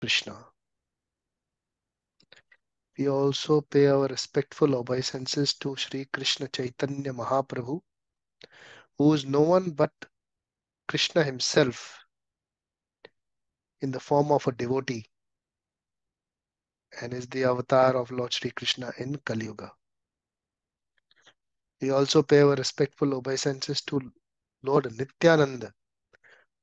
Krishna. We also pay our respectful obeisances to Sri Krishna Chaitanya Mahaprabhu, who is no one but Krishna himself in the form of a devotee and is the avatar of Lord Sri Krishna in Kali Yuga. We also pay our respectful obeisances to Lord Nityananda,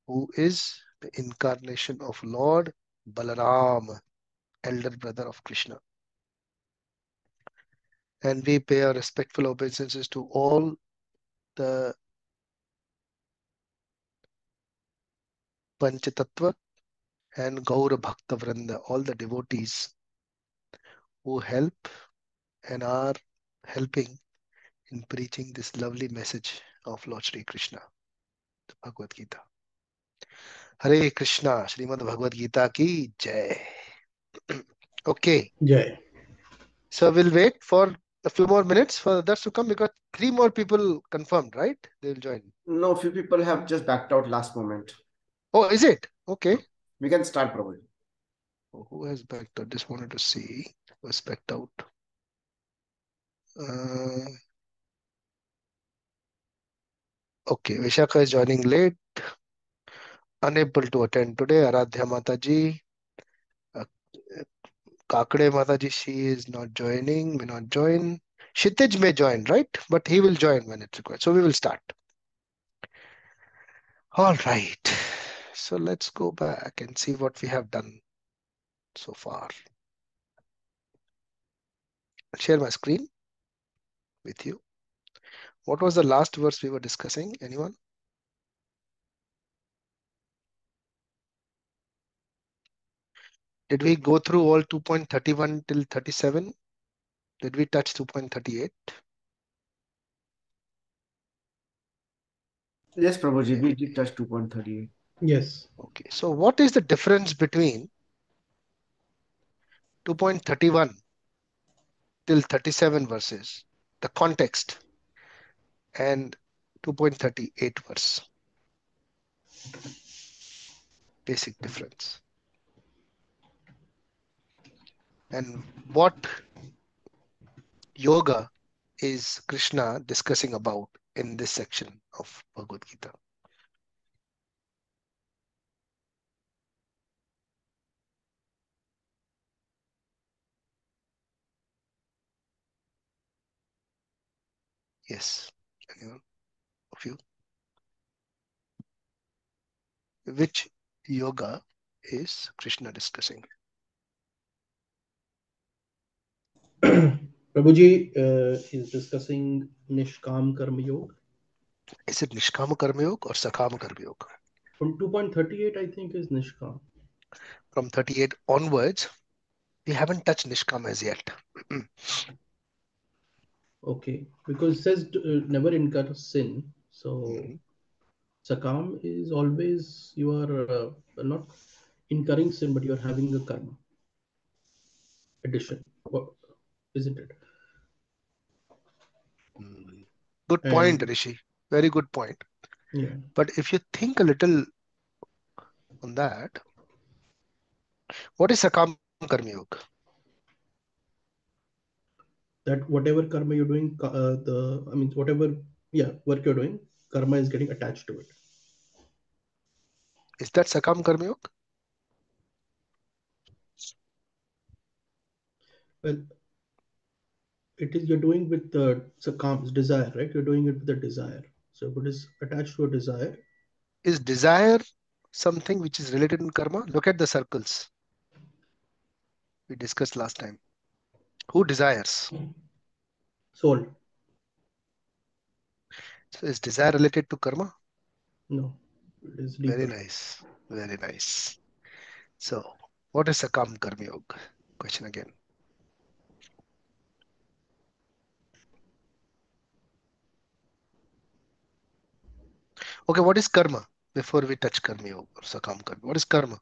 who is the incarnation of Lord Balaram, elder brother of Krishna. And we pay our respectful obeisances to all the Panchatattva and Gaura Bhakta Vrinda, all the devotees who help and are helping in preaching this lovely message of Lord Sri Krishna, the Bhagavad Gita. Hare Krishna, Srimad Bhagavad Gita ki Jai. Okay. Jai. So we'll wait for a few more minutes for others to come because 3 more people confirmed, right? They'll join. No, few people have just backed out last moment. Oh, is it? Okay. We can start, Prabhu. Oh, who has backed out? Just wanted to see who has backed out. Okay, Vishakha is joining late. Unable to attend today. Aradhya Mataji. Kakade Mataji, she is not joining, may not join. Kshitij may join, right? But he will join when it's required. So we will start. All right. So let's go back and see what we have done so far. I'll share my screen with you. What was the last verse we were discussing? Anyone? Did we go through all 2.31 till 37? Did we touch 2.38? Yes, Prabhuji, we did touch 2.38. Yes. Okay. So what is the difference between 2.31 till 37 verses, the context, and 2.38 verse? Basic difference. And what yoga is Krishna discussing about in this section of Bhagavad Gita? Yes. Anyone of you? Which yoga is Krishna discussing? Prabhuji is discussing Nishkam Karma Yoga. Is it Nishkama Karma Yoga or Sakama Karma Yoga? From 2.38, I think, is Nishkam. From 38 onwards, we haven't touched Nishkama as yet. Okay, because it says never incur sin. So Sakam is always you are not incurring sin, but you are having a karma addition. Isn't it? Good point, Rishi. Very good point. Yeah. But if you think a little on that, what is Sakam Karma Yoga? That whatever karma you're doing, whatever work you're doing, karma is getting attached to it. Is that Sakam Karma Yoga? Well, it is you're doing with the sakam desire, right? You're doing it with the desire. So what is attached to a desire? Is desire something which is related in karma? Look at the circles we discussed last time. Who desires? Soul. So is desire related to karma? No, it is deeper. Very nice. Very nice. So what is Sakam Karma Yoga? Question again. Okay, what is karma? Before we touch Karma Yoga or Sakam Karma, what is karma?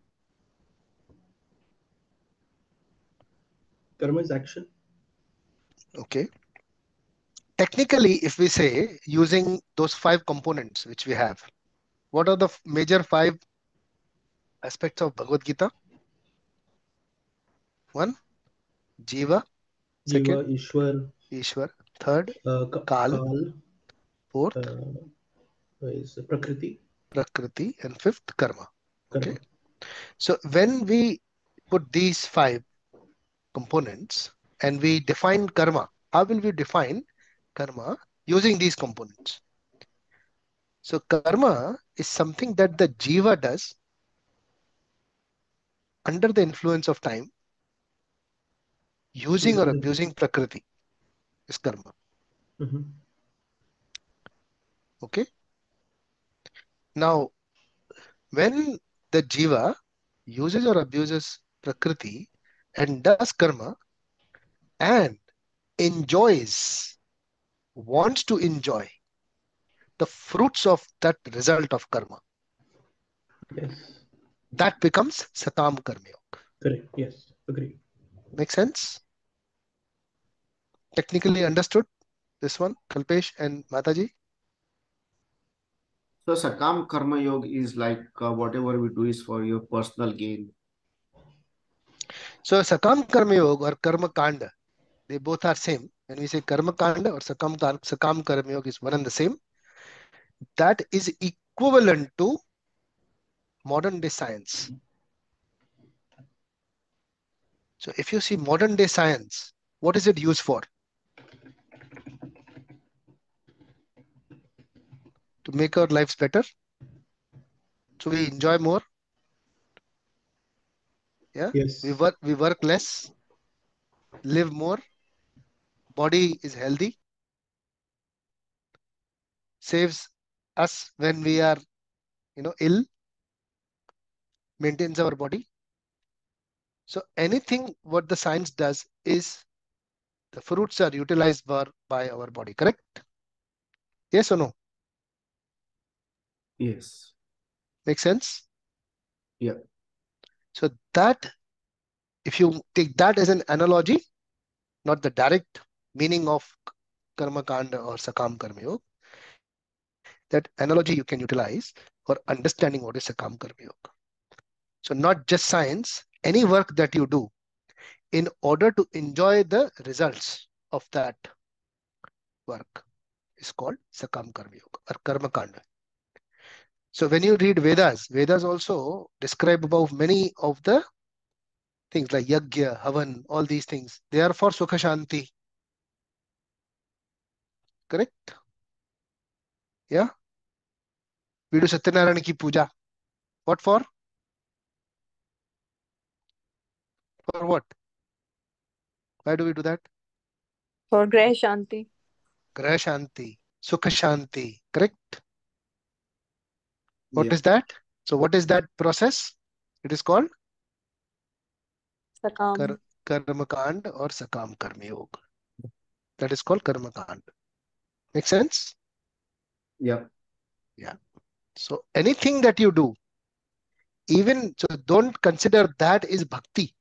Karma is action. Okay. Technically, if we say using those 5 components which we have, what are the major 5 aspects of Bhagavad Gita? One, Jiva. Jiva, Second, Ishwar, Ishwar. Third, Kal. Kal, Fourth, is Prakriti, Prakriti. And fifth, Karma. Okay. Karma. So when we put these five components and we define karma, how will we define karma using these components? So karma is something that the jiva does under the influence of time, using or Using the. abusing prakriti is karma. Mhm. Okay. Now, when the jiva uses or abuses prakriti and does karma and enjoys, wants to enjoy the fruits of that result of karma, Yes, that becomes satam karma yoga. correct. Yes, agree. Make sense? Technically understood this one, Kalpesh and Mataji? So Sakam Karma Yoga is like whatever we do is for your personal gain. So Sakam Karma Yoga or Karma Kanda, they both are same. When we say Karma Kanda or Sakam Karma Yoga is one and the same. That is equivalent to modern day science. So if you see modern day science, what is it used for? To make our lives better, so we enjoy more. Yeah, Yes, we work less, live more, body is healthy, saves us when we are ill, maintains our body. So anything what the science does is the fruits are utilized by our body, correct? Yes or no? Yes. Make sense? Yeah. So that, if you take that as an analogy, not the direct meaning of karma kanda or sakam karma yoga, that analogy you can utilize for understanding what is sakam karma yoga. So not just science, any work that you do in order to enjoy the results of that work is called sakam karma yoga or karma kanda. So when you read Vedas, Vedas also describe about many of the things like yagya, havan, all these things. They are for sukha shanti, correct? Yeah. We do Satyanarayana ki puja. What for? For what? Why do we do that? For Greh Shanti. Graha shanti, sukha shanti, correct? What Yeah. is that? So what is that process? It is called kar, Sakam. karma kand or sakam karma yoga. That is called karma kand. Make sense? Yeah. Yeah. So anything that you do, even so, don't consider that is bhakti.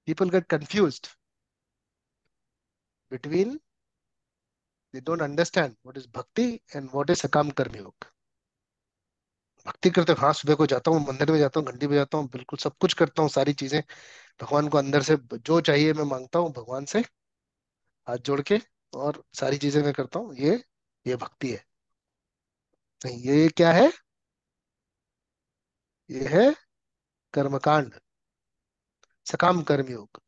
People get confused between, they don't understand what is bhakti and what is sakam karma yoga. भक्ति करते हो, हाँ सुबह को जाता हूँ, मंदिर में जाता हूँ, घंटी बजाता हूँ, बिल्कुल सब कुछ करता हूँ, सारी चीजें भगवान को अंदर से जो चाहिए मैं मांगता हूँ भगवान से हाथ जोड़ के, और सारी चीजें मैं करता हूँ, ये भक्ति है। नहीं, ये क्या है? ये है कर्मकांड, सकाम कर्मयोग।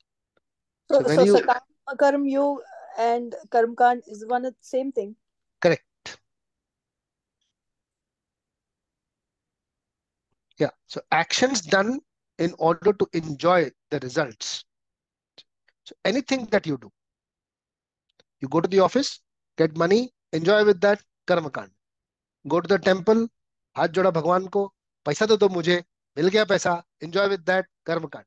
So, so when so you, Sakam Karm Yoga and Karmkand is one and the same thing. Correct, yeah so actions done in order to enjoy the results. So anything that you go to the office, get money, enjoy with that, कर्मकांड। Go to the temple, हाथ जोड़ा भगवान को, पैसा दो मुझे, मिल गया पैसा, एंजॉय विद दैट, कर्मकांड।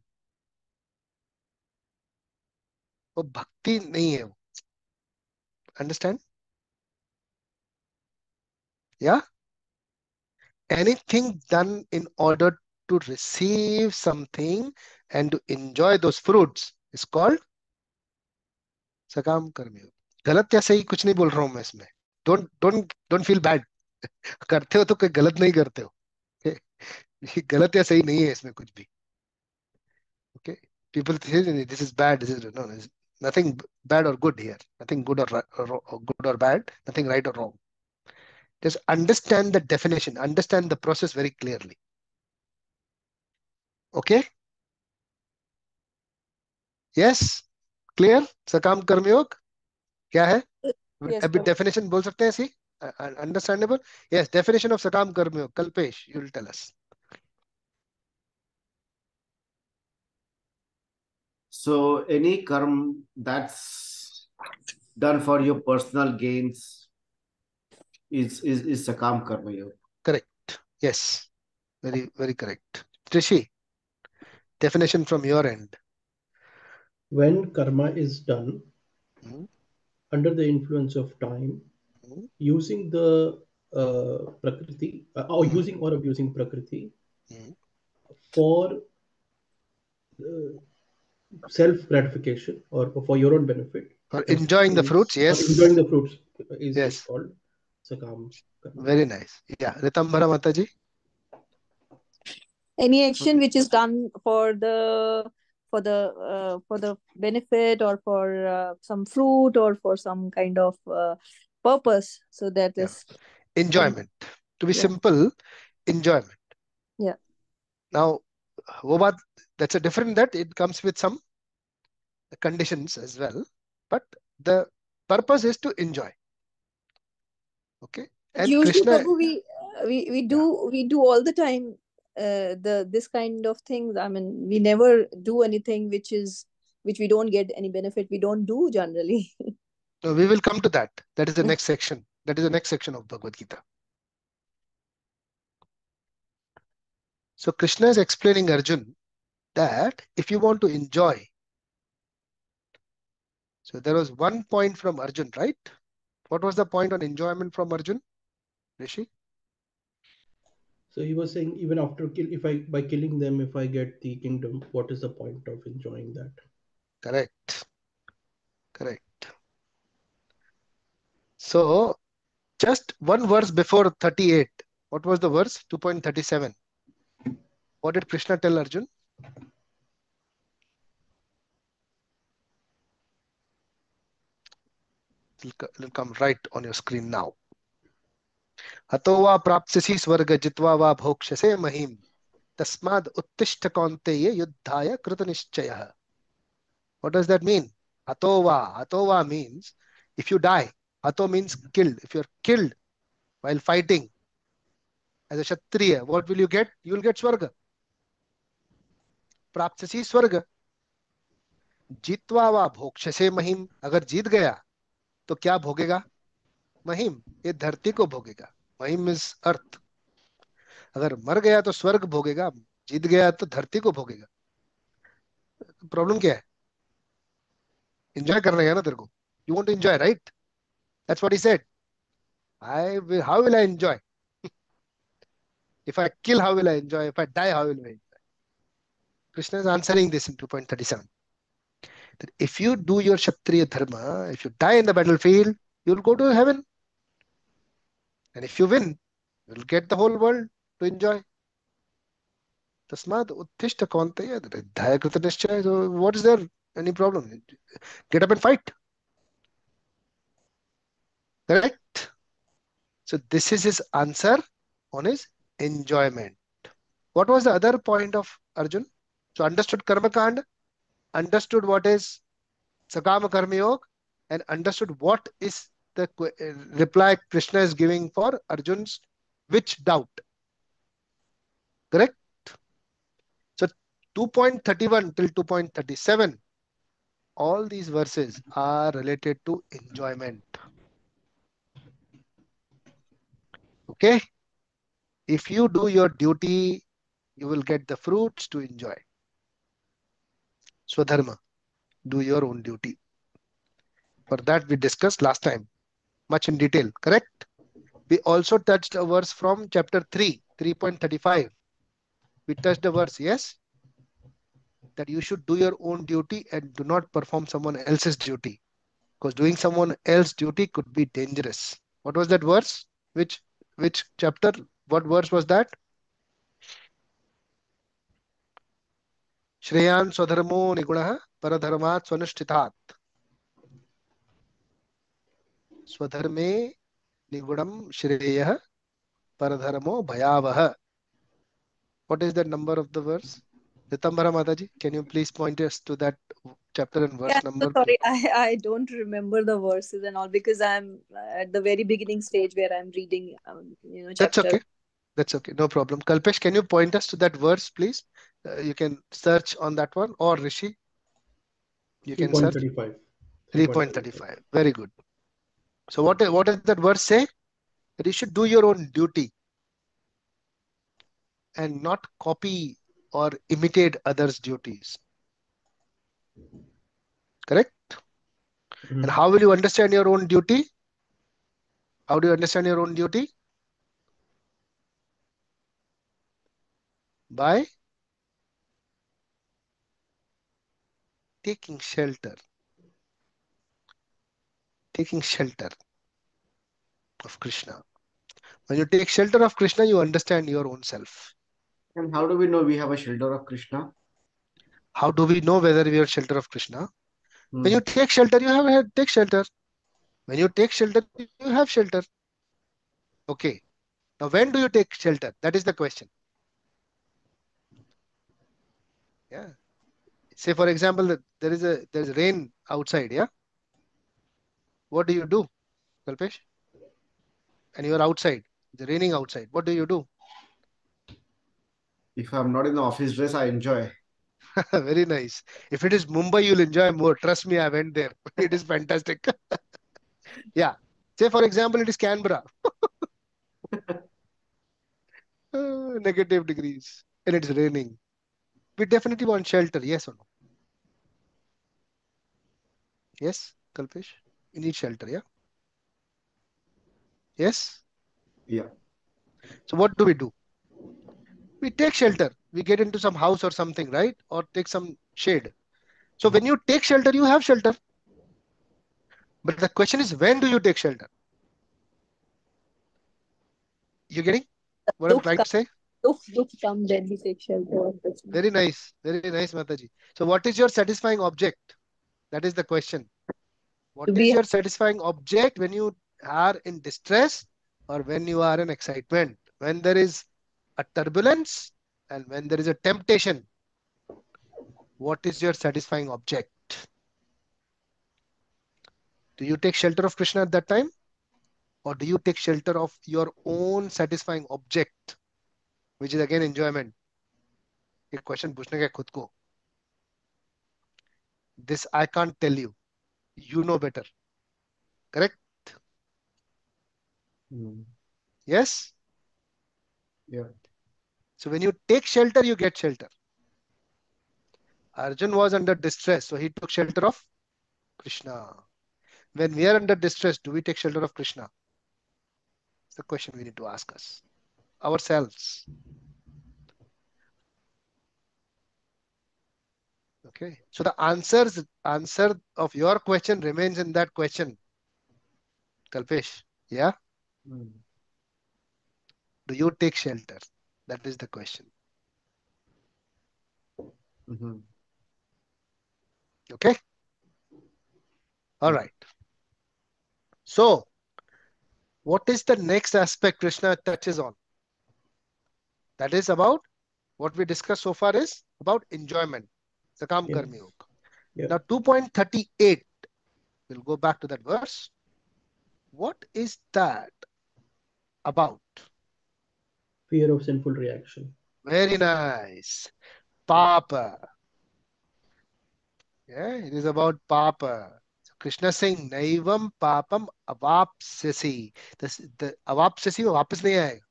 वो भक्ति नहीं है वो। अंडरस्टैंड? या anything done in order to receive something and to enjoy those fruits is called सकाम कर्मयोग। गलत या सही कुछ नहीं बोल रहा हूं मैं इसमें। Don't feel bad. करते हो तो कोई गलत नहीं करते हो। ये गलत या सही नहीं है इसमें कुछ भी। Okay, People say this is bad. This is no, there's nothing bad or good here. Nothing good or good or bad. Nothing right or wrong. Just understand the definition. Understand the process very clearly. Okay? Yes? Clear? सकाम कर्मयोग क्या है? Yes, अभी Prabhu. definition बोल सकते हैं ऐसी? Understandable? Yes, definition of सकाम कर्मयोग. Kalpesh, you will tell us. So any karma that's done for your personal gains is sakam karma yoga. Correct. Yes. Very, very correct. Trishi, definition from your end. When karma is done Hmm, under the influence of time, hmm, using the prakriti or hmm, using or abusing prakriti hmm. for self gratification or for your own benefit For enjoying the fruits, is, or enjoying yes. the fruits is Yes. called sakam karma Very yoga. nice. Yeah. Ritambara Mataji. Any action which is done for the benefit or for some fruit or for some kind of purpose, so that Yeah. is called. Enjoyment. To be Yeah, simple, enjoyment. yeah. Now, वो बात, that's a different, that it comes with some conditions as well, but the purpose is to enjoy. Okay. But And usually, Krishna, Prabhu, we yeah, do all the time the this kind of things. I mean, we never do anything which we don't get any benefit. We don't do generally. no, we will come to that. That is the next section. That is the next section of Bhagavad Gita. So Krishna is explaining Arjun that if you want to enjoy, so there was one point from Arjun, right? What was the point on enjoyment from Arjun, Rishi? So he was saying, even after kill, if I by killing them, if I get the kingdom, what is the point of enjoying that? Correct. Correct. So just one verse before 38. What was the verse? 2.37. What did Krishna tell Arjun? It'll come right on your screen now. हतो वा प्राप्स्यसि स्वर्ग जित्वा वा भोक्ष्यसे महीम् तस्माद् उत्तिष्ठ कौन्तेय युद्धाय कृतनिश्चयः. What does that mean? Hato va means if you die. Hato means killed. If you're killed while fighting as a Kshatriya, what will you get? You will get Swarga. प्राप्स्यसि स्वर्ग जीतवा वा भोक्ष्यसे महिम. अगर जीत गया तो क्या भोगेगा? महिम. ये धरती को भोगेगा. महिम इज अर्थ. अगर मर गया तो स्वर्ग भोगेगा. जीत गया तो धरती को भोगेगा. प्रॉब्लम क्या है? एंजॉय करना है ना तेरे को. You want to enjoy, right? That's what he said. I will, how will I enjoy? If I kill, how will I enjoy? If I die, how will I enjoy? Krishna is answering this in 2.37. That if you do your Kshatriya dharma, if you die in the battlefield, you will go to heaven. And if you win, you will get the whole world to enjoy. Tasmad uttishta kaunteya dhaya krita nishchaya. So what is there? Any problem? Get up and fight. Correct? So this is his answer on his enjoyment. What was the other point of Arjun? So understood karma kand, understood what is Sakama Karma Yoga, and understood what is the reply Krishna is giving for Arjun's which doubt. Correct? So 2.31 till 2.37, all these verses are related to enjoyment. Okay? If you do your duty, you will get the fruits to enjoy. Swadharma, do your own duty. For that we discussed last time, much in detail. Correct? We also touched a verse from chapter 3, 3.35. We touched a verse, yes, that you should do your own duty and do not perform someone else's duty, because doing someone else's duty could be dangerous. What was that verse? Which chapter? What verse was that? श्रेयान् स्वधर्मो निगुणः परधर्मात् स्वनुष्ठितात्. स्वधर्मे निगुणम श्रेयः परधर्मो भयावह. What is the number of the verse? Ritambara Mataji, can you please point us to that chapter and Yeah, verse I'm so number, please? sorry. I don't remember the verses and all because I'm at the very beginning stage where I'm reading, That's chapter. okay. That's okay. No problem. Kalpesh, can you point us to that verse, please? You can search on that one, or Rishi, you can search 3.35. 3.35. 3.35. Very good. So what does that verse say? That you should do your own duty and not copy or imitate others' duties. Correct? And Mhm. how will you understand your own duty? How do you understand your own duty? By taking shelter. Taking shelter of Krishna. When you take shelter of Krishna, you understand your own self. And how do we know we have a shelter of Krishna? How do we know whether we are shelter of Krishna? When you Hmm. take shelter, you have take shelter. When you take shelter, you have shelter. Okay. Now, when do you take shelter? That is the question. Yeah. Say, for example, that there is rain outside. Yeah. What do, Kalpesh? And you are outside. It's raining outside. What do? If I'm not in the office dress, I enjoy. Very nice. If it is Mumbai, you'll enjoy more. Trust me, I went there. It is fantastic. Yeah. Say, for example, it is Canberra. Negative degrees. And it's raining. We definitely want shelter. Yes or no? Yes, Kalpesh? You need shelter, yeah? Yes? Yeah. So what do? We take shelter. We get into some house or something, right? Or take some shade. So when you take shelter, you have shelter. But the question is, when do you take shelter? You getting what I'm Dukh trying to come, say? dukh come, then we take shelter of Krishna. Very nice. Very nice, Mataji. So what is your satisfying object? That is the question. What To is be your satisfying object when you are in distress or when you are in excitement? When there is a turbulence and when there is a temptation, what is your satisfying object? Do you take shelter of Krishna at that time? Or do you take shelter of your own satisfying object, which is again enjoyment? एक question पूछने का खुद को. This I can't tell you. You know better. Correct? Hmm. Yes? Yeah. So when you take shelter, you get shelter. Arjun was under distress, so he took shelter of Krishna. When we are under distress, do we take shelter of Krishna? It's the question we need to ask us ourselves. Okay. So the answer of your question remains in that question, Kalpesh. Yeah. Hmm. Do you take shelter? That is the question. Mhm. Okay. All Yeah. right. So what is the next aspect Krishna touches on? That is about what we discussed so far is about enjoyment. Sakam Yeah. Karmi Yoga. Yeah. Now 2.38. We'll go back to that verse. What is that about? Fear of sinful reaction. Very nice. Papa. Yeah, it is about Papa. So Krishna saying, Naivam Papam Avapsasi. The Avapsasi में वापस नहीं आएगा.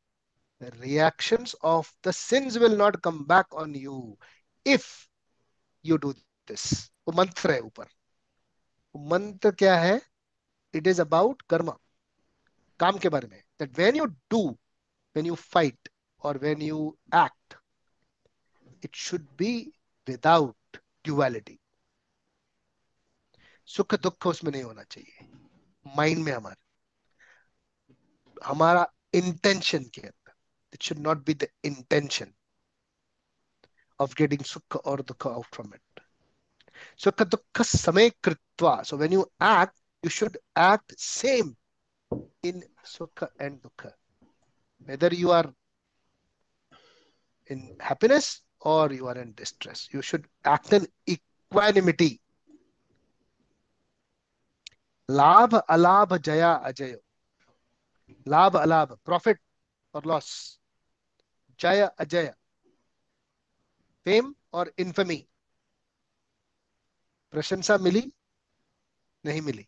The reactions of the sins will not come back on you if you do this. वो मंत्र है ऊपर. वो मंत्र क्या है? It is about karma. काम के बारे में. That when you do, when you fight, or when you act, it should be without duality. सुख दुख उसमें नहीं होना चाहिए. माइंड में हमारा intention के अंदर. It should not be the intention. of getting sukha or dukha out from it. Sukha dukha samay kritva. So when you act, you should act same in sukha and dukha. Whether you are in happiness or you are in distress, you should act in equanimity. Labh alabh jaya ajayo. Labh alabh, profit or loss. Jaya ajaya, fame or infamy. प्रशंसा मिली नहीं मिली.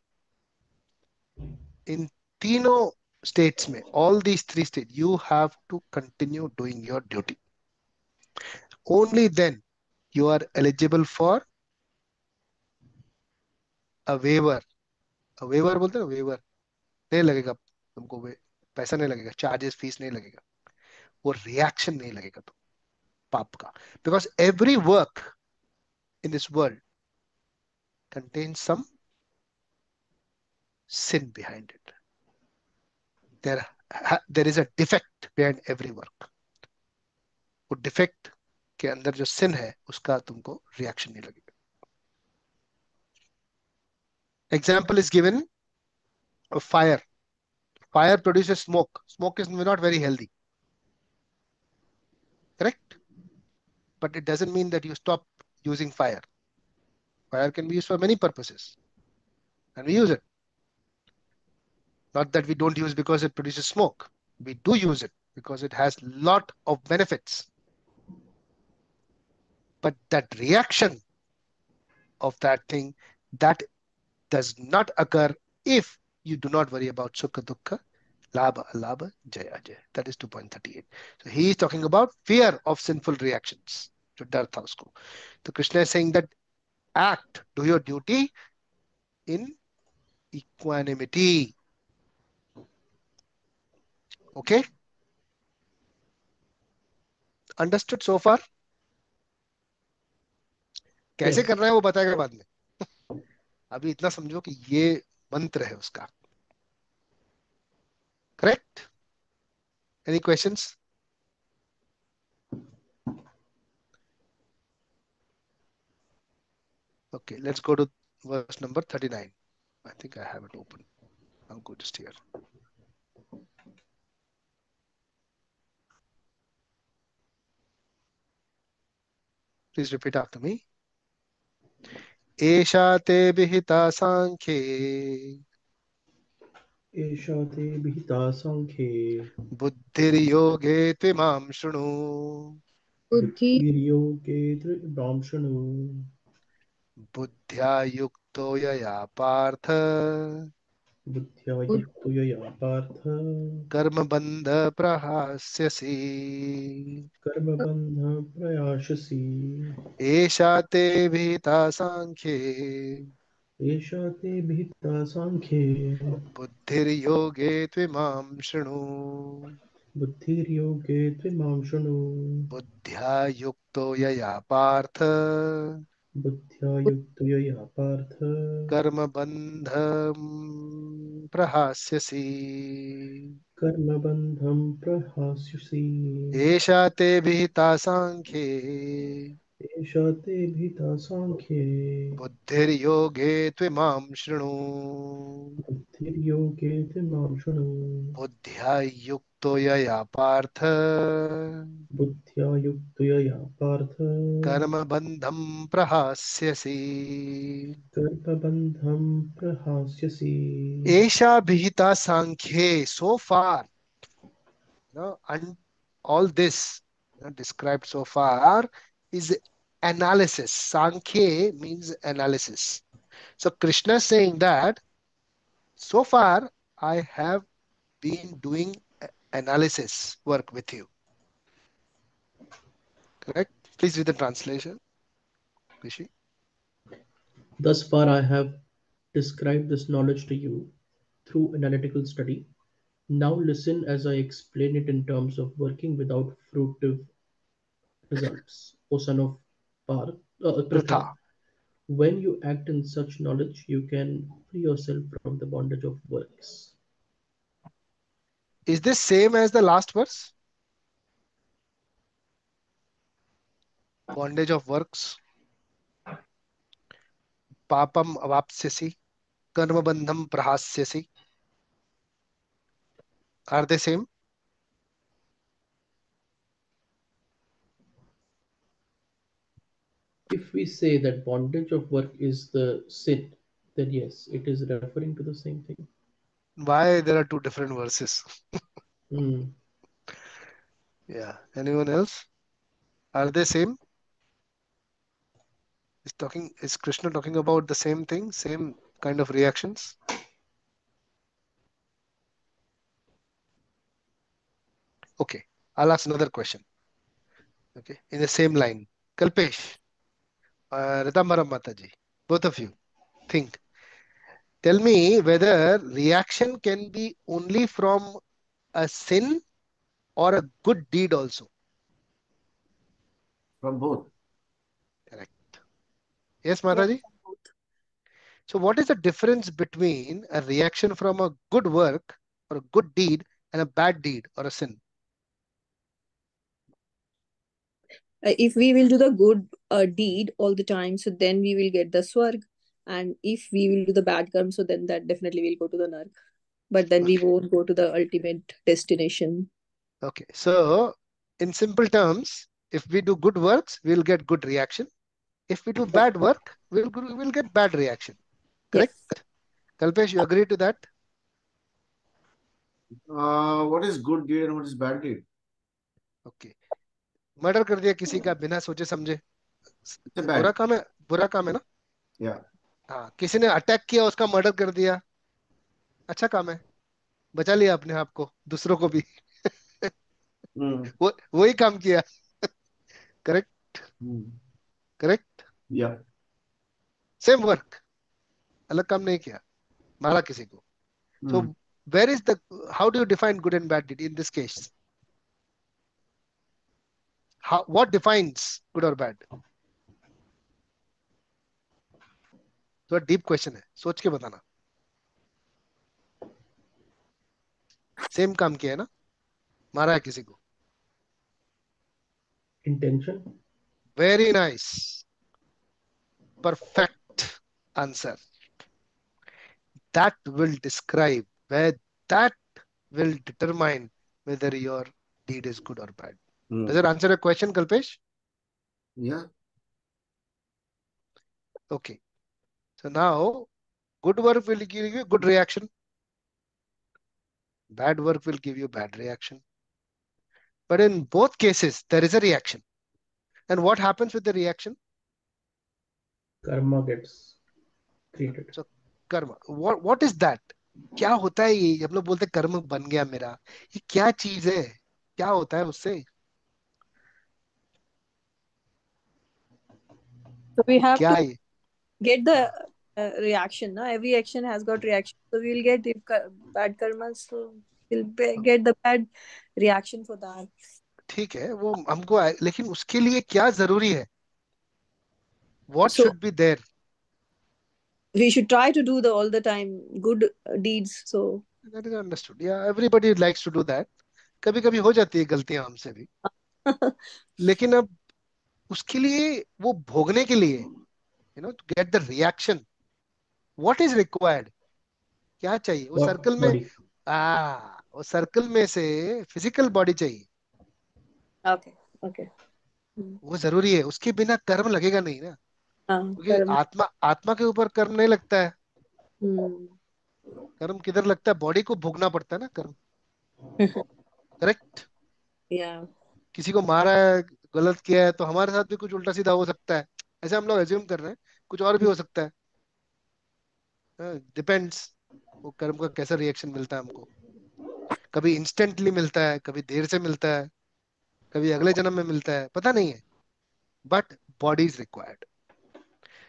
In तीनों states में, all these three states, you have to continue doing your duty. Only then you are eligible for a waiver. A waiver बोलते हैं ना, waiver. नहीं लगेगा तुमको, पैसा नहीं लगेगा, चार्जेस फीस नहीं लगेगा, वो रिएक्शन नहीं लगेगा तो पाप का. Because every work in this world contains some sin behind it. There is a defect behind every work. वो डिफेक्ट के अंदर जो सिन है उसका तुमको रिएक्शन नहीं लगेगा. Example is given of fire. Fire produces smoke. Smoke is not very healthy, correct? But it doesn't mean that you stop using fire. Fire can be used for many purposes, and we use it. Not that we don't use because it produces smoke. We do use it because it has lot of benefits. But that reaction of that thing, that does not occur if you do not worry about sukha dukkha, labha alabha, jaya jaya. That is 2.38. So he is talking about fear of sinful reactions. जो डर था उसको. तो Krishna is saying that act, do your duty in equanimity. Okay? Understood so far? कैसे Yes. करना है वो बताएगा बाद में. अभी इतना समझो कि ये मंत्र है उसका. Correct? Any questions? Okay, let's go to verse number 39. I think I have it open. I'll go just here. Please repeat after me. एषा ते विहिता सांख्ये एषा ते विहिता साङ्ख्ये बुद्धिर्योगे त्विमां शृणु. बुद्धि बुद्धिर्योगे त्रिभांशणु बुद्ध्या युक्तो यया पार्थ बुद्ध्या बुद्धि युक्तो यया पार्थ कर्मबन्ध प्रहास्यसि. कर्मबन्धं प्रयास्यसि. एषा ते विहिता सांख्ये एषा ते विहिता साङ्ख्ये बुद्धिर्योगे त्विमां शृणु. बुद्धिर्योगे त्विमां शृणु. बुद्ध्या युक्तो यया पार्थ बुद्ध्या युक्तो यया पार्थ कर्मबन्ध प्रहास्यसि. कर्मबन्धं प्रहास्यसि. एषा ते विहिता सांख्ये एषा ते विहिता साङ्ख्ये बुद्धिर्योगे त्विमां शृणु. बुद्धिर्योगे त्विमां शृणु. बुद्ध्या युक्तो यया पार्थ बुद्ध्या युक्तो यया पार्थ कर्मबन्धं प्रहास्यसि. कर्मबन्धं प्रहास्यसि. एषा विहिता सांख्ये. So far, and all this described so far is analysis. Sankhya means analysis. So Krishna is saying that so far I have been doing analysis work with you. Correct? Please read the translation, Rishi. Thus far I have described this knowledge to you through analytical study. Now listen as I explain it in terms of working without fruitive results. O son of Krishna, Pritha. when you act in such knowledge, you can free yourself from the bondage of works. Is this same as the last verse? bondage of works, papam avapsyasi, karmabandham prahasyasi. Are they same? If we say that bondage of work is the sin, then yes, it is referring to the same thing. Why there are two different verses? Hmm. Yeah. Anyone else? Are they same? Is Krishna talking about the same thing, same kind of reactions? Okay. I'll ask another question. Okay. In the same line. Kalpesh, Ritambaram Mataji, both of you, think. Tell me whether reaction can be only from a sin or a good deed also. From both. Correct. Yes, Yeah, Mataji? both. So, what is the difference between a reaction from a good work or a good deed and a bad deed or a sin? If we will do the good deed all the time, so then we will get the swarg, and if we will do the bad karma, so then that definitely will go to the nark, but then we Okay. won't go to the ultimate destination. Okay. So, in simple terms, if we do good works, we'll get good reaction. If we do bad work, we'll get bad reaction. Yes. Correct? Kalpesh, you agree to that? What is good deed and what is bad deed? Okay. Murder कर दिया किसी का बिना सोचे समझे, It's a बुरा bad. काम है, बुरा काम है ना. Yeah. हाँ, किसी ने अटैक किया, उसका मर्डर कर दिया, अच्छा काम है, बचा लिया अपने आप को, दूसरों को भी. Mm. वो वही काम किया. Correct. Mm. Correct. Yeah. Same work, अलग काम नहीं किया, मारा किसी को. So Mm. Where is the, how do you define good and bad did in this case? How, what defines good और बैड? तो डीप क्वेश्चन है, सोच के बताना. सेम काम किया है ना, मारा है किसी को. Intention. Very nice, perfect answer. That will describe where, that will determine whether your deed is good or bad. Does Mm. it answer a question, Kalpesh? Yeah. Okay. So now, good work will give you good reaction. Bad work will give you bad reaction. But in both cases, there is a reaction. And what happens with the reaction? Karma gets created. So karma. What is that? क्या होता है ये? हम लोग बोलते हैं कर्म बन गया मेरा. ये क्या चीज है? क्या होता है उससे? So we वो have क्या to है? get the reaction. Na? Every action has got reaction. So we will get, if bad karma, so we'll get the bad reaction for that. ठीक है, वो हमको लेकिन उसके लिए क्या जरूरी है? What So should be there? we should try to do the all the time good deeds. So That is understood. Yeah, everybody likes to do that. कभी कभी हो जाती है गलतियां हमसे भी. लेकिन अब उसके लिए, वो भोगने के लिए, to get the reaction, what is required? क्या चाहिए वो What सर्कल में? body? वो सर्कल में से फिजिकल बॉडी चाहिए. okay, okay. Hmm. वो जरूरी है, उसके बिना कर्म लगेगा नहीं ना. क्योंकि Karma. आत्मा आत्मा के ऊपर कर्म नहीं लगता है. Hmm. कर्म किधर लगता है? बॉडी को भोगना पड़ता है ना कर्म. करेक्ट. Yeah. किसी को मारा है, गलत किया है, तो हमारे साथ भी कुछ उल्टा सीधा हो सकता है. ऐसे हम लोग एज्यूम कर रहे हैं, कुछ और भी हो सकता है. डिपेंड्स, वो कर्म का कैसा रिएक्शन मिलता है हमको. कभी इंस्टेंटली मिलता है, कभी देर से मिलता है, कभी अगले जन्म में मिलता है, पता नहीं है. But body is required.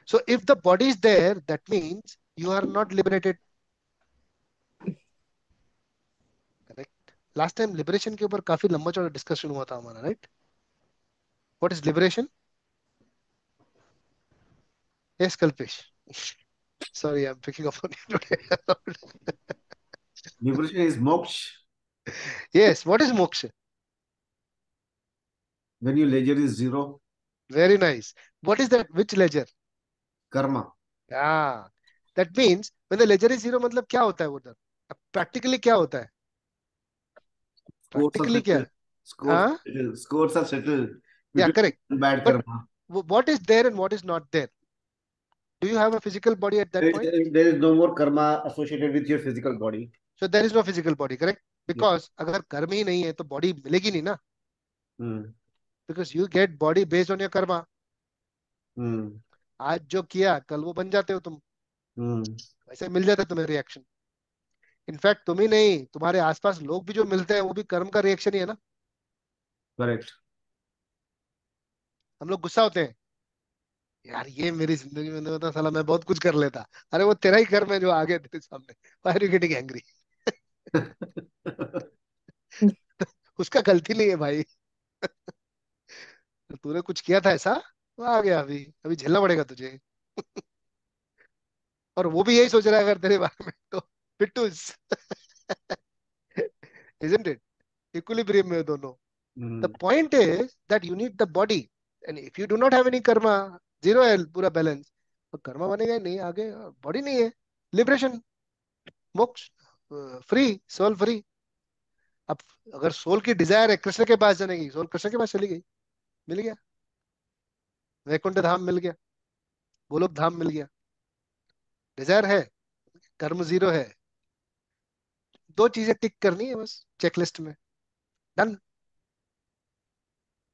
So if the body is there, that means you are not liberated. Correct. Last time liberation के ऊपर काफी लंबा चौड़ा डिस्कशन हुआ था हमारा, right? What is liberation? Yes Kalpesh. Sorry, I am picking up on you today. Liberation is moksha. Yes, what is moksha? When your ledger is zero. Very nice. What is that? Which ledger? Karma. Yeah. That means when the ledger is zero, मतलब क्या होता है उधर? अब practically क्या होता है? Scores are Practically क्या? settled. Scores हाँ? are settled. Scores are settled Yeah, between correct. bad But karma. what is there and what is not there? Do you have a physical body at that point? There is no more karma associated with your physical body. So there is no physical body, correct? Yeah. Because अगर कर्म ही नहीं है तो body मिलेगी नहीं ना. Hmm. Because you get body based on your karma. Hmm. आज जो किया कल वो बन जाते हो तुम. Hmm. वैसे मिल जाता है तुम्हें रिएक्शन. इनफैक्ट तुम ही नहीं, तुम्हारे आसपास लोग भी जो मिलते हैं वो भी कर्म का रिएक्शन ही है ना. Correct. हम लोग गुस्सा होते हैं, यार ये मेरी जिंदगी में नहीं होता, साला मैं बहुत कुछ कर लेता. अरे वो तेरा ही कर्म है जो आ गया तेरे सामने. Why are you getting angry? उसका गलती नहीं है भाई. तूने कुछ किया था ऐसा, वो आ गया, अभी अभी झेलना पड़ेगा तुझे. और वो भी यही सोच रहा है अगर तेरे बारे में तो. पिट्टूस. isn't it? Equilibrium में दोनों. The Hmm. point is that you need the body, and if you do not have any karma, zero है पूरा बैलेंस. तो कर्मा बनेगा ही नहीं आगे, बॉडी नहीं है. लिबरेशन, मोक्ष, फ्री, सोल फ्री. अब अगर सोल की डिजायर है कृष्ण के पास जाने की, सोल कृष्ण के पास चली गई, मिल गया. वैकुंठ धाम मिल गया, गोलोक धाम मिल गया. डिजायर है, कर्म जीरो है. दो चीजें टिक करनी है बस चेकलिस्ट में. Done.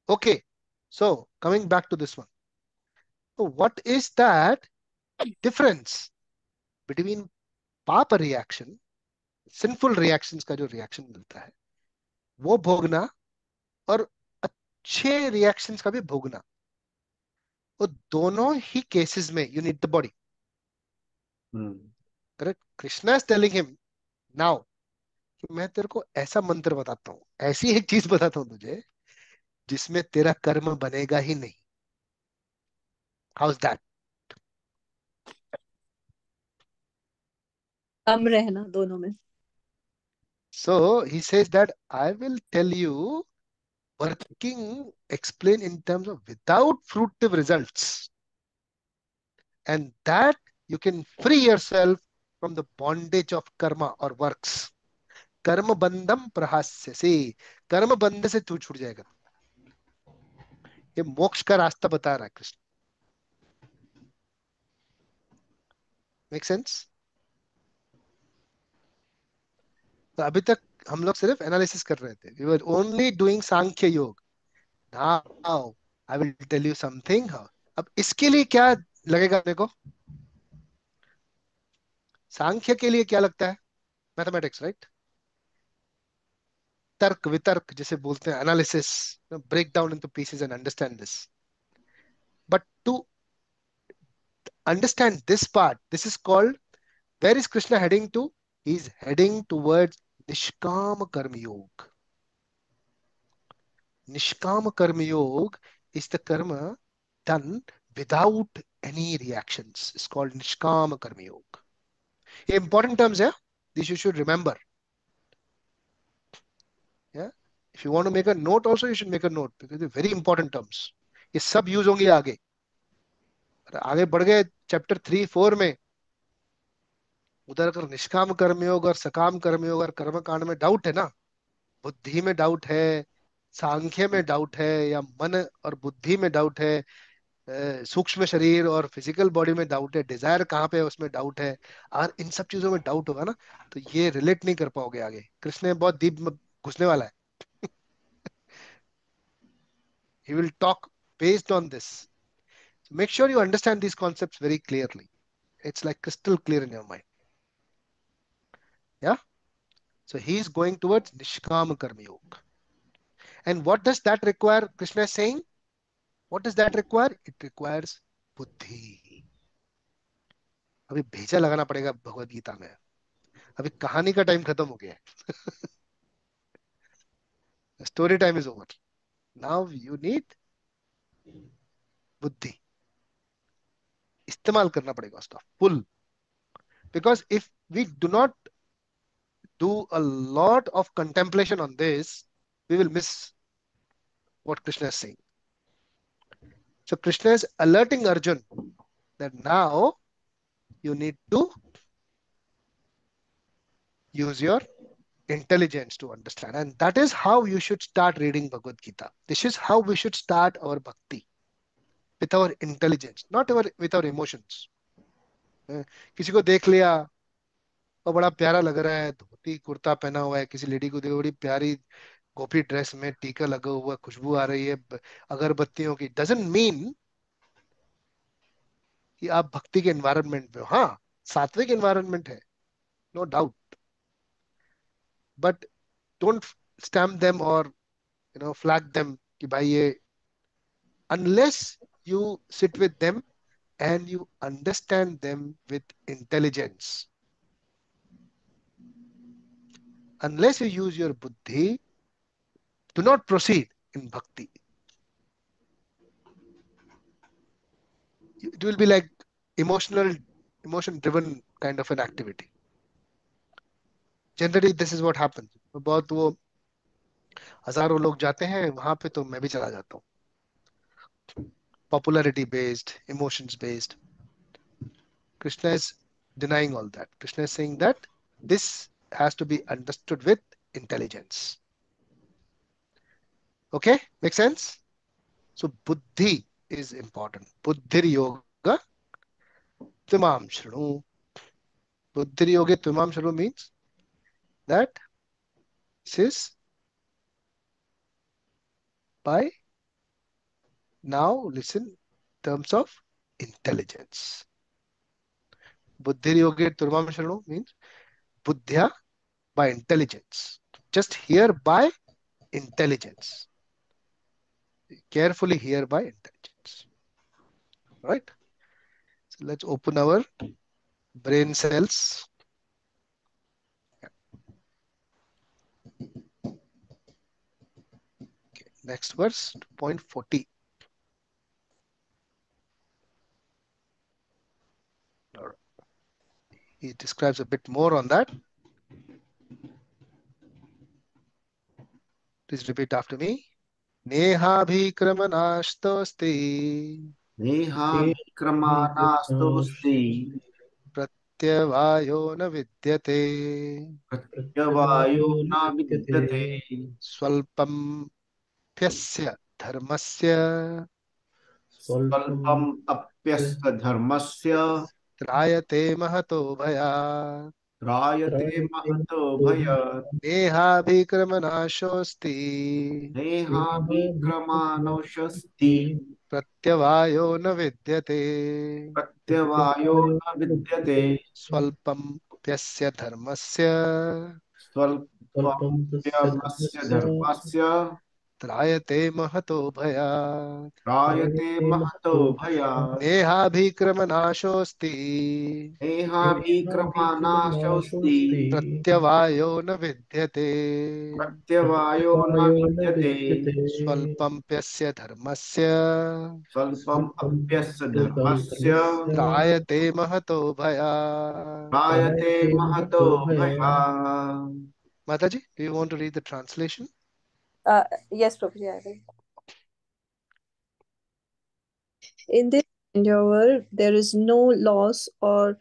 Okay. So coming back to this one. So what is that difference between पाप रिएक्शन, सिंफुल रिएक्शंस का जो रिएक्शन मिलता है वो भोगना, और अच्छे रिएक्शंस का भी भोगना? वो दोनों ही केसेस में you need the body. Hmm. Correct. Krishna is telling him now कि मैं तेरे को ऐसा मंत्र बताता हूँ, ऐसी एक चीज बताता हूँ तुझे जिसमें तेरा कर्म बनेगा ही नहीं. How is that? कम रहना दोनों में. So he says that I will tell you working, explain in terms of without fruitive results, and that you can free yourself from the bondage of karma or works. कर्म बंधम प्रहास्य से, कर्म बंध से तू छूट जाएगा. ये मोक्ष का रास्ता बता रहा है कृष्ण. Make sense? तो अभी तक हम लोग सिर्फ एनालिसिस कर रहे थे. We were only doing Sankhya yoga. Now I will tell you something. अब इसके लिए क्या लगेगा मेरे को? सांख्य के लिए क्या लगता है? Mathematics, right? तर्क वितर्क जिसे बोलते हैं, analysis. Break down into pieces and understand this. But to understand this part, this is called, where is Krishna heading to? He is heading towards Nishkam Karma Yoga. Nishkam Karma Yoga is the karma done without any reactions. It's called Nishkam Karma Yoga. ये important terms है. This you should remember. Yeah. If you want to make a note also, you should make a note because they're very important terms. ये सब use होंगे आगे. आगे बढ़ गए chapter 3 4 में. उधर अगर निष्काम कर्मयोग और सकाम कर्मयोग और कर्म कांड में डाउट है ना, बुद्धि में डाउट है, सांख्य में डाउट है, या मन और बुद्धि में डाउट है, सूक्ष्म शरीर और फिजिकल बॉडी में डाउट है, डिजायर कहाँ पे है उसमें डाउट है, और इन सब चीजों में डाउट होगा ना, तो ये रिलेट नहीं कर पाओगे आगे. कृष्ण ने बहुत डीप में घुसने वाला है. He will talk based on this. Make sure you understand these concepts very clearly. It's like crystal clear in your mind. Yeah. So he is going towards nishkam karma yoga. And what does that require? Krishna is saying, what does that require? It requires बुद्धि. अभी भेजा लगाना पड़ेगा भगवत गीता में. अभी कहानी का time खत्म हो गया है. Story time is over. Now you need बुद्धि. इस्तेमाल करना पड़ेगा उसका full. Because if we do not do a lot of contemplation on this, we will miss what Krishna is saying. So Krishna is alerting Arjun that now you need to use your intelligence to understand. And that is how you should start reading Bhagavad Gita. This is how we should start our bhakti, with our intelligence, not with our emotions. किसी को देख लिया और बड़ा प्यारा लग रहा है, धोती कुर्ता पहना हुआ है, किसी लेडी को देखो बड़ी प्यारी गोपी ड्रेस में, टीका लगा हुआ, खुशबू आ रही है अगरबत्तियों की, डजंट मीन कि आप भक्ति के एनवायरनमेंट में हो। हाँ, सात्विक एनवायरनमेंट है, no doubt, but don't stamp them और फ्लैग देम कि भाई ये, unless you sit with them and you understand them with intelligence, unless you use your buddhi, do not proceed in bhakti. It will be like emotion driven kind of an activity. Generally this is what happens. बहुत वो हजारों लोग जाते हैं वहां पे, तो मैं भी चला जाता हूँ. Popularity based, emotions based. Krishna is denying all that. Krishna is saying that this has to be understood with intelligence. Okay, make sense? So buddhi is important. Buddhir yoga tvimam shranu. Buddhir yoga tvimam shranu means that this is by now listen in terms of intelligence. Buddhir yoga tvimam shranu means buddhya, by intelligence. Just hear by intelligence. Carefully hear by intelligence. Right? So let's open our brain cells. Okay, next verse, point 40. All right. He describes a bit more on that. Please repeat after me. नेहाभिक्रमनास्तोऽस्ति नेहाभिक्रमानास्तोऽस्ति प्रत्यवायो न विद्यते प्रत्यवायो न विद्यते स्वल्पं प्यस्य धर्मस्य स्वल्पम् अप्यस्य धर्मस्य त्रायते महतो भयात्. त्रायते महतो भयात् नेहाभिक्रमनाशोऽस्ति नेहाभिक्रमानोषस्ति प्रत्यवायो न विद्यते प्रत्यवायो न विद्यते स्वल्पं प्यस्य धर्मस्य स्वल्पमप्यमस्य धर्मस्य त्रायते महतो भयात्. त्रायते महतो भयात् नेहाभिक्रमनाशोऽस्ति नेहाभिक्रमानाशोऽस्ति प्रत्यवायो न विद्यते प्रत्यवायो न विद्यते स्वल्पं प्यस्य धर्मस्य स्वल्पम् अप्यस्य धर्मस्य त्रायते महतो भयात्. त्रायते महतो भयात्. Mataji, do you want to read the translation? Yes, Prabhuji, I will. In this endeavor, there is no loss or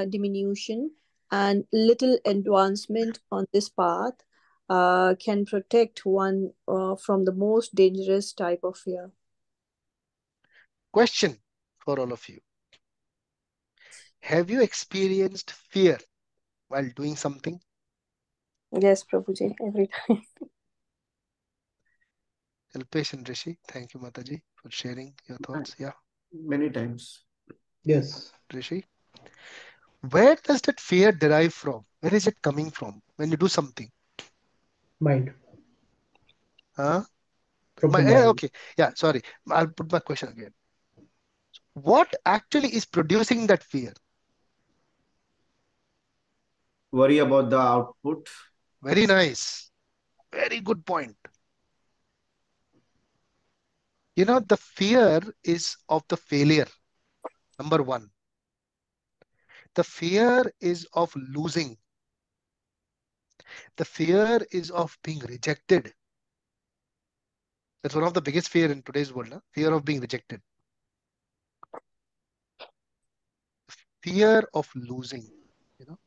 diminution, and little advancement on this path can protect one from the most dangerous type of fear. Question for all of you. Have you experienced fear while doing something? Yes, Prabhuji, every time. Alpesh and Rishi, thank you, Mataji, for sharing your thoughts. Yeah, Many times. Yes. Rishi. Where does that fear derive from? Where is it coming from when you do something? Mind. Huh? From the mind. Okay, yeah, sorry. I'll put my question again. What actually is producing that fear? Worry about the output. Very nice. Very good point. You know, the fear is of the failure. Number one. The fear is of losing. The fear is of being rejected. That's one of the biggest fear in today's world, fear of being rejected, fear of losing, you know,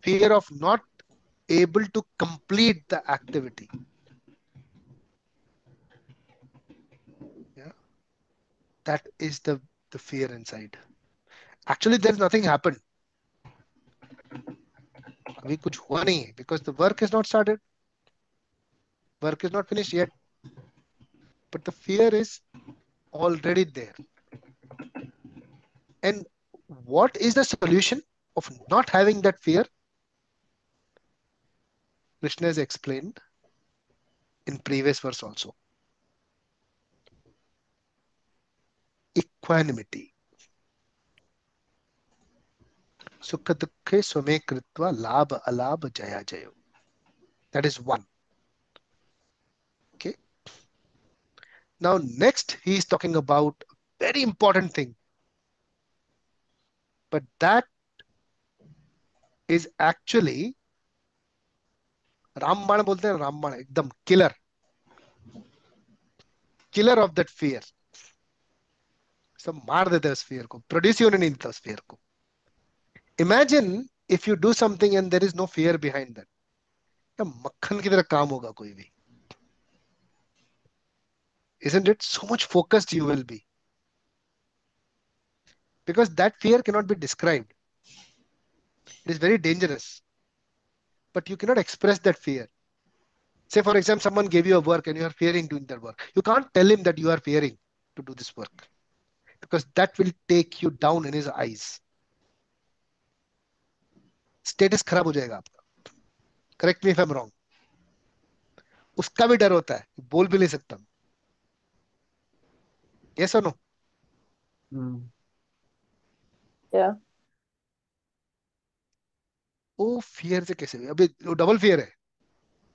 fear of not able to complete the activity. Yeah, that is the fear inside. Actually, there's nothing happened. अभी कुछ हुआ नहीं है because the work is not started, work is not finished yet, but the fear is already there. And what is the solution of not having that fear? Krishna has explained in previous verse also. Equanimity. Sukha dukhe swame kritva labha alabha jaya jayo. That is one. Okay. Now next he is talking about a very important thing. But that is actually रामबाण बोलते हैं रामबाण एकदम killer of that fear सब मार देते हैं उस फियर को प्रोड्यूस ही होने नहीं देता उस फियर को imagine if you do something and there is no fear behind that क्या मक्खन की तरह काम होगा कोई भी isn't it so much focused you will be because that fear cannot be described it is very dangerous but you cannot express that fear say for example someone gave you a work and you are fearing doing that work you can't tell him that you are fearing to do this work because that will take you down in his eyes status खराब हो जाएगा आपका correct me if I am wrong उसका भी डर होता है बोल भी नहीं सकता यस और नो Yeah. वो फियर से कैसे अभी डबल फियर है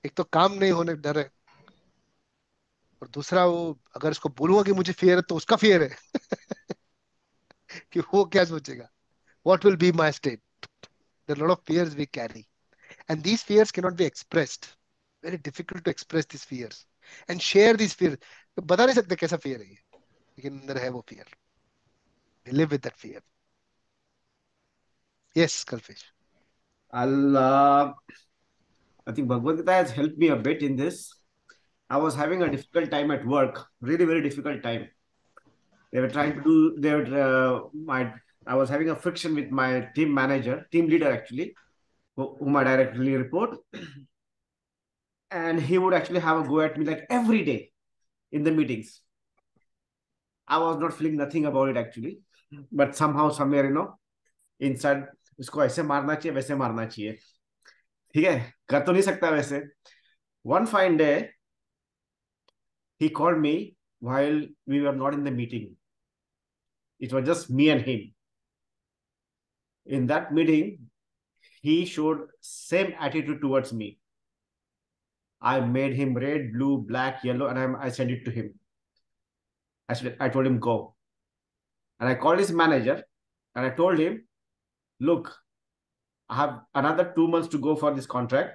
एक तो काम नहीं होने का डर है और दूसरा वो अगर उसको बोलूंगा कि मुझे फियर है तो उसका फियर है कि वो क्या सोचेगा what will be my state there are a lot of fears we carry and these fears cannot be expressed very difficult to express these fears and share these fears तो बता नहीं सकते कैसा फियर है ये लेकिन अंदर है वो fear we live with that fear yes Kalpesh I'll, I think Bhagavad Gita has helped me a bit in this. I was having a difficult time at work, really very difficult time. They were trying to do, they were, I was having a friction with my team manager, team leader actually, whom I directly report. And he would actually have a go at me like every day in the meetings. I was not feeling nothing about it actually, but somehow, somewhere, inside, उसको ऐसे मारना चाहिए वैसे मारना चाहिए ठीक है कर तो नहीं सकता वैसे one fine day he called me while we were not in the meeting. It was just me and him. In that meeting, he showed same attitude towards me. I made him red, blue, black, yellow, and I sent it to him. I told him go. And I called his manager and I told him, look, I have another 2 months to go for this contract.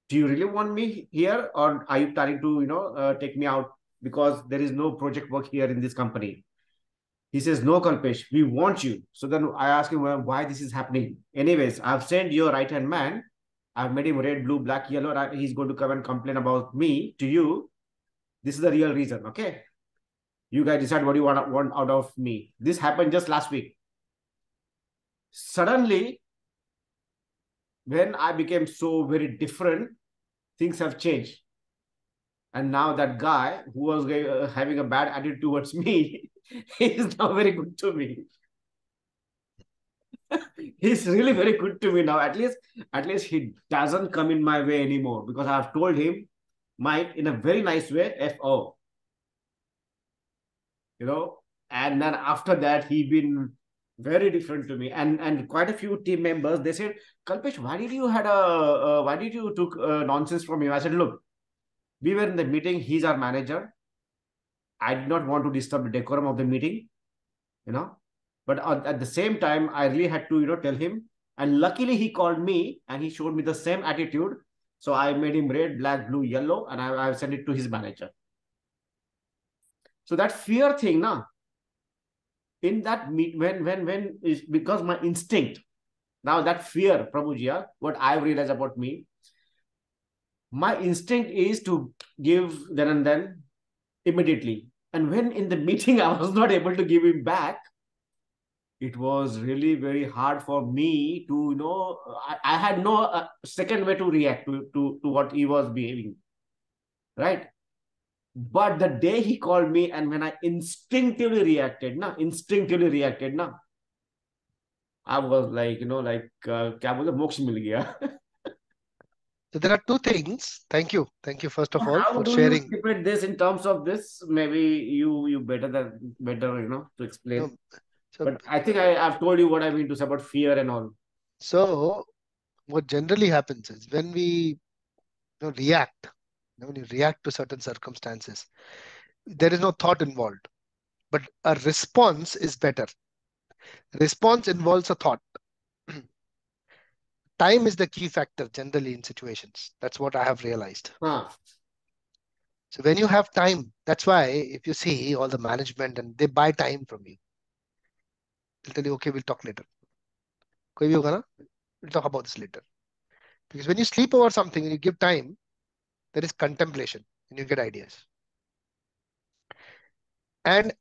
Do you really want me here, or are you planning to, take me out because there is no project work here in this company? He says, no, Kalpesh, we want you. So then I asked him, well, why this is happening. Anyways, I've sent your right-hand man. I've made him red, blue, black, yellow. He's going to come and complain about me to you. This is the real reason, okay? You guys decide what you want out of me. This happened just last week. Suddenly, when I became so very different, things have changed. And now that guy who was having a bad attitude towards me, he is now very good to me. He's really very good to me now. At least he doesn't come in my way anymore because I've told him, Mike, in a very nice way, FO. And then after that, he been very different to me. And quite a few team members, they said, Kalpesh, why did you took nonsense from him? I said, look, we were in the meeting. He's our manager. I did not want to disturb the decorum of the meeting, But at the same time, I really had to, tell him. And luckily, he called me and he showed me the same attitude. So I made him red, black, blue, yellow, and I sent it to his manager. So that fear thing, now in that meet when is because my instinct. Now that fear, Prabhuji, what I realized about me, my instinct is to give then and then immediately. And when in the meeting I was not able to give him back, it was really very hard for me to, I had no second way to react to what he was behaving, right? But the day he called me and when I instinctively reacted, na, I was like, क्या बोलते मोक्ष मिल गया. So there are two things. Thank you first So of all how for do you sharing. interpret this in terms of this? Maybe you better to explain. No, so But I think I've told you what I mean to say about fear and all. so what generally happens is when we react, when you react to certain circumstances, there is no thought involved, but a response is better. Response involves a thought. Time is the key factor generally in situations. That's what I have realized. Huh. So when you have time, that's why if you see all the management and they buy time from you, they'll tell you, okay, we'll talk later. कोई भी होगा ना, we'll talk about this later. Because when you sleep over something and you give time, there is contemplation and you get ideas. And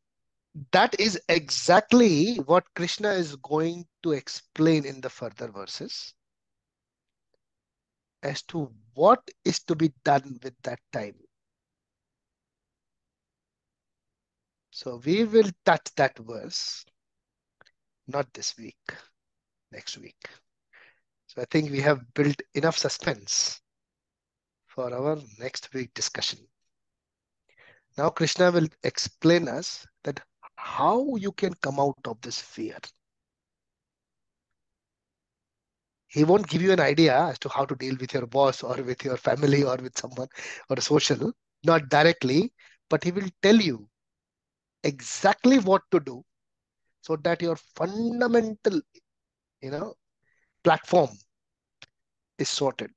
that is exactly what Krishna is going to explain in the further verses as to what is to be done with that time. So we will touch that verse, not this week, next week. So I think we have built enough suspense for our next week discussion. Now Krishna will explain us that how you can come out of this fear. He won't give you an idea as to how to deal with your boss or with your family or with someone or social, not directly, but he will tell you exactly what to do so that your fundamental, platform is sorted.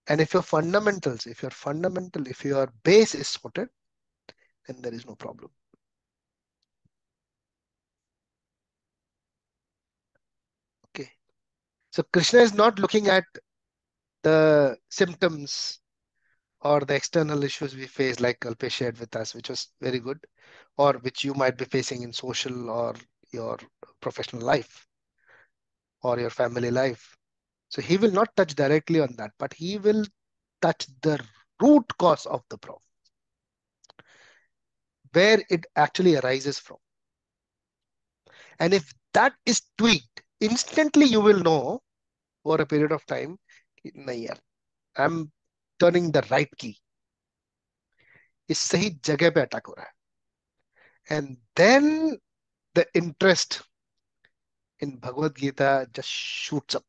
And if your base is sorted, then there is no problem. Okay. So Krishna is not looking at the symptoms or the external issues we face, like Kalpesh shared with us, which was very good, or which you might be facing in social or your professional life or your family life. So he will not touch directly on that, but he will touch the root cause of the problem, where it actually arises from. And if that is tweaked, instantly you will know over a period of time, nahi yaar, I'm turning the right key. इस सही जगह पे attack हो रहा है. And then the interest in Bhagavad Gita just shoots up.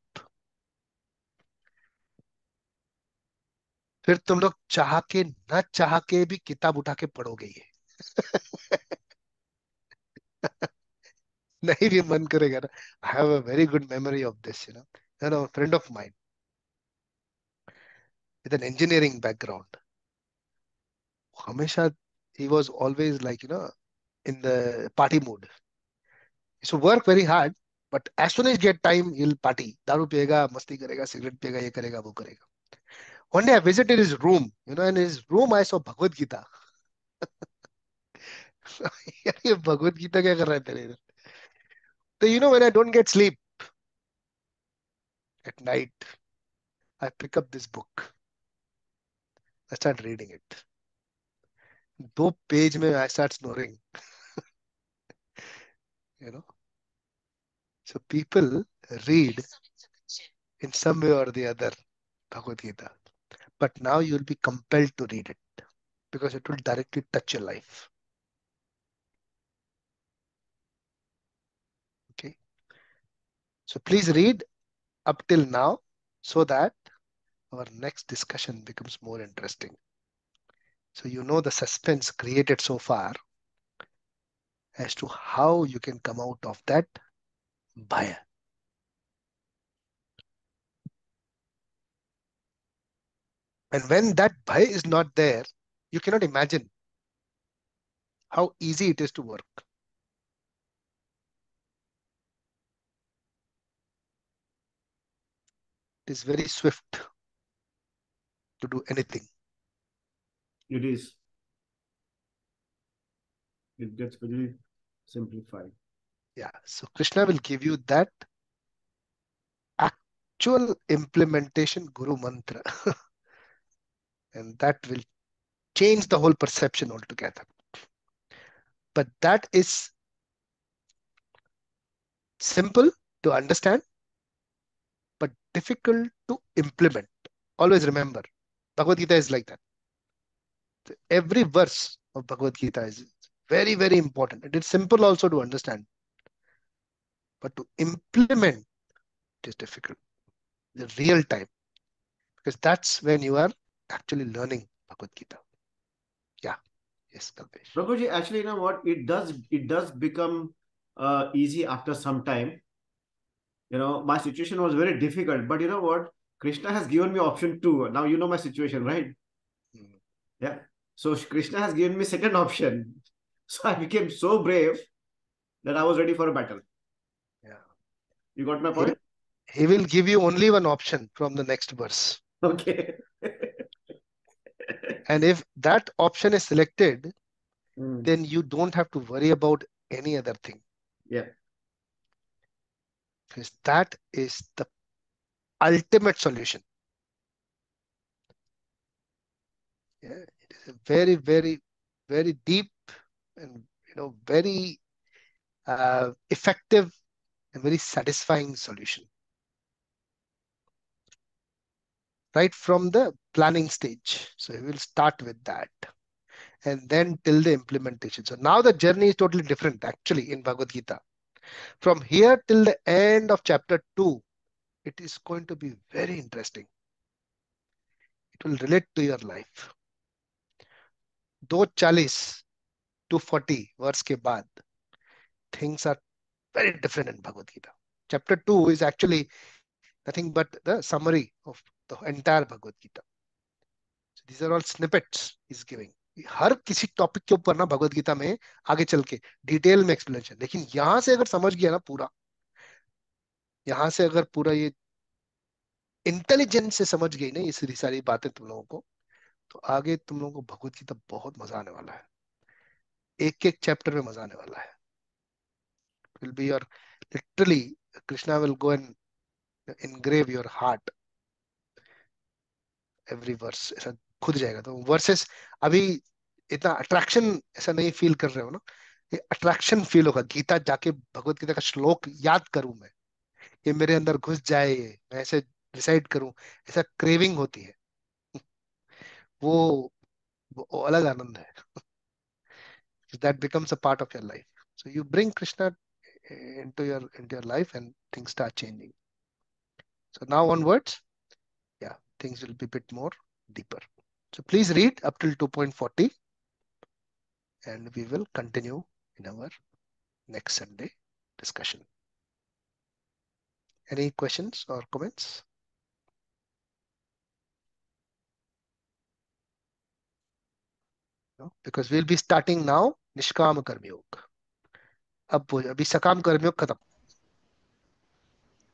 फिर तुम लोग चाह के न चाह के भी किताब उठा के पढ़ोगे ये. नहीं भी मन करेगा ना. I have a very good memory of this, a friend of mine with an engineering background. हमेशा he was always like, in the party mood. He used to work very hard, but as soon as he get time, he'll party. दारू पिएगा, मस्ती करेगा, cigarette पिएगा, ये करेगा, वो करेगा. One day I visited his room, in his room I saw Bhagavad Gita. यार ये भगवत गीता क्या कर रहा है तेरे इधर. So when I don't get sleep at night, I pick up this book. I start reading it. 2 page में I start snoring. You know. So people read in some way or the other Bhagavad Gita, but now you will be compelled to read it because it will directly touch your life. Okay. So please read up till now so that our next discussion becomes more interesting. So the suspense created so far as to how you can come out of that bhaya. And when that bhai is not there, you cannot imagine how easy it is to work. It is very swift to do anything. It is. It gets very simplified. Yeah. So Krishna will give you that actual implementation Guru Mantra, and that will change the whole perception altogether. But that is simple to understand, but difficult to implement. Always remember, Bhagavad Gita is like that. Every verse of Bhagavad Gita is very, very important. It is simple also to understand, but to implement it is difficult. The real time, because that's when you are actually learning Bhagavad Gita. Yeah. Yes, Kalpesh. Prabhuji, actually, you know what? It does become easy after some time. My situation was very difficult, but you know what? Krishna has given me option two. Now you know my situation, right? Mm, Yeah. So Krishna has given me second option. So I became so brave that I was ready for a battle. yeah. You got my He, point? he will give you only one option from the next verse. Okay. And if that option is selected, Mm, then you don't have to worry about any other thing. yeah. Because that is the ultimate solution. Yeah, it is a very, very, very deep and very effective and very satisfying solution. Right from the planning stage. So we will start with that. And then till the implementation. So now the journey is totally different actually in Bhagavad Gita. From here till the end of chapter 2, it is going to be very interesting. It will relate to your life. 240 वर्ष के बाद things are very different in Bhagavad Gita. Chapter 2 is actually nothing but the summary of the entire Bhagavad Gita. So these are all snippets he's giving. हर किसी topic के ऊपर ना भगवत गीता में आगे चल के डिटेल में एक्सप्लेनेशन, लेकिन यहां से अगर समझ गया ना पूरा, यहां से अगर पूरा ये इंटेलिजेंस से समझ गई ना ये सारी बातें तुम लोगों को, तो आगे तुम लोगों को भगवत गीता बहुत मजा आने वाला है. एक एक चैप्टर में मजा आने वाला है. Will be your literally Krishna will go and engrave your heart every verse. ऐसा खुद जाएगा. तो वर्सेस अभी इतना अट्रैक्शन ऐसा नहीं फील कर रहे हो ना, ये अट्रैक्शन फील होगा. गीता जाके भगवत गीता का श्लोक याद करूं मैं, ये मेरे अंदर घुस जाए, ये मैं ऐसे डिसाइड करूं, ऐसा क्रेविंग होती है. वो, वो अलग आनंद है. That becomes a part of your life. So you bring Krishna into your life and things start changing. So now onwards, yeah, things will be a bit more deeper. So please read up till 2.40 and we will continue in our next Sunday discussion. Any questions or comments? No? Because we'll be starting now Nishkam Karma Yoga. अब अभी सकाम कर्मयोग खत्म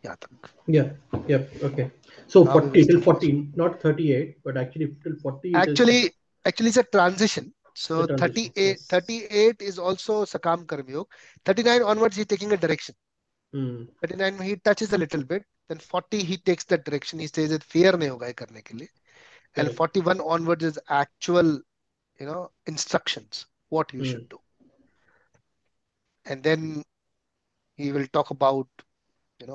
यहाँ तक. Yeah, yeah, okay. So Now we will 40 till start. 40, not 38, but actually till 40 it is Actually it's a transition. the So transition. 38, Yes. 38 is also Sakam Karma Yoga. 39 onwards he's taking a direction. Hmm. 39 he touches a little bit. Then 40 he takes that direction. He says that fear नहीं होगा ये करने के लिए. And Correct. 41 onwards is actual, instructions, what you Hmm. should do. And then he will talk about,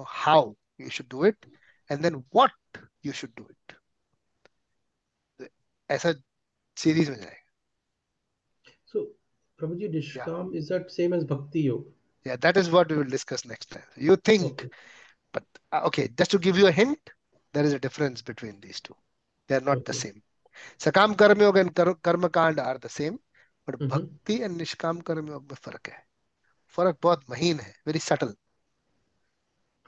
how you should do it, and then what you should do it. ऐसा series में जाएगा. So, Prabhuji, Yeah, Nishkam, is that same as Bhakti Yoga? yeah, that is what we will discuss next time. You think, Okay. but okay, just to give you a hint, there is a difference between these two. They are not the Okay. same. Sakam Karma Yoga and Karma Kand are the same, but Mm-hmm. Bhakti and Nishkam Karma Yoga में फर्क है. फर्क बहुत महीन है, very subtle.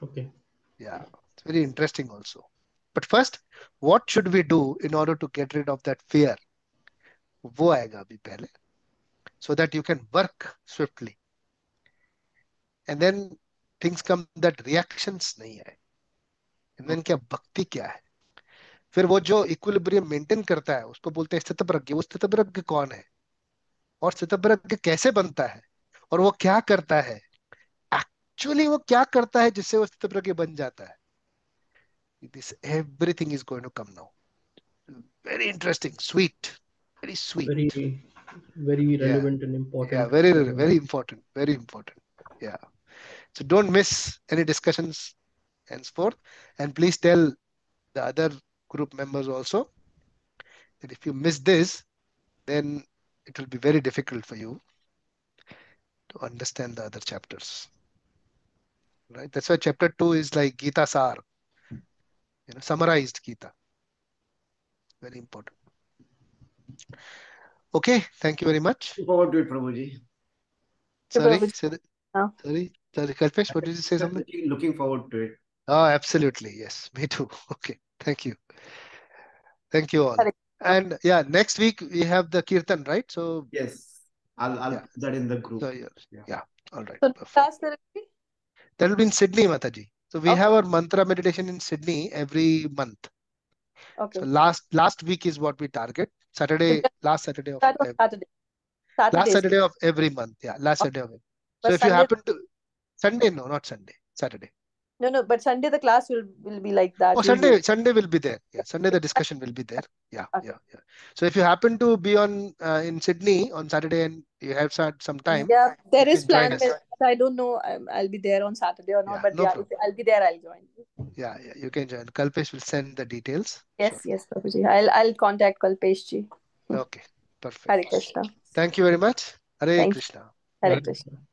Okay. Yeah, it's very interesting also. But first, what should we do in order to get rid of that fear? वो आएगा अभी पहले, so that you can work swiftly. And then things come that reactions नहीं आए. And then क्या भक्ति क्या है? फिर वो जो इक्विलिब्रियम मेंटेन करता है उसको बोलते हैं स्थितप्रज्ञ. वो स्थितप्रज्ञ कौन है और स्थितप्रज्ञ कैसे बनता है और वो क्या करता है? एक्चुअली वो क्या करता है जिससे वो स्थितप्रज्ञ बन जाता है? This everything is going to come now. Very interesting, sweet, very sweet. Very, very Yeah, relevant and yeah, important. very important, very important. Yeah. So don't miss any discussions henceforth, and please tell the other group members also that if you miss this, then it will be very difficult for you to understand the other chapters. Right? That's why chapter 2 is like Gita Sar, summarized Gita. Very important. Okay, thank you very much. Look forward to it, Prabhuji. Okay, Sorry, Prabhuji. Now, sorry, Kalpesh, what did you say Just something? looking forward to it. Oh, absolutely. Yes, me too. Okay, thank you. Thank you all. Hare Krishna. And yeah, next week we have the Kirtan, right? So Yes, I'll yeah, put that in the group. so yeah, Yeah. yeah, all right, So, perfect. class there will be? That will be in Sydney, Mataji. So we have Okay, our mantra meditation in Sydney every month. So okay. last week is what we target. So Saturday, just last Saturday of start on Saturday. last Saturdays. Saturday of every month. Yeah, last Okay. Saturday of it. So But if you Sunday, happen to Sunday, no, not Sunday, Saturday. no. But Sunday the class will be like that Oh, usually. Sunday will be there. Yeah, Sunday the discussion will be there. Yeah, Okay. yeah, yeah. So if you happen to be on in Sydney on Saturday and you have some time, Yeah, you there is can join plan, us. but I don't know. I'll be there on Saturday or not. Yeah, But no yeah, if problem. I'll be there, I'll join you. Yeah, yeah, you can join. Kalpesh will send the details Yes, shortly. yes, Prabhuji. I'll contact Kalpesh ji. Okay, perfect. Hare Krishna. Thank you very much. Hare Thank you. Krishna. Hare Hare Krishna. Krishna.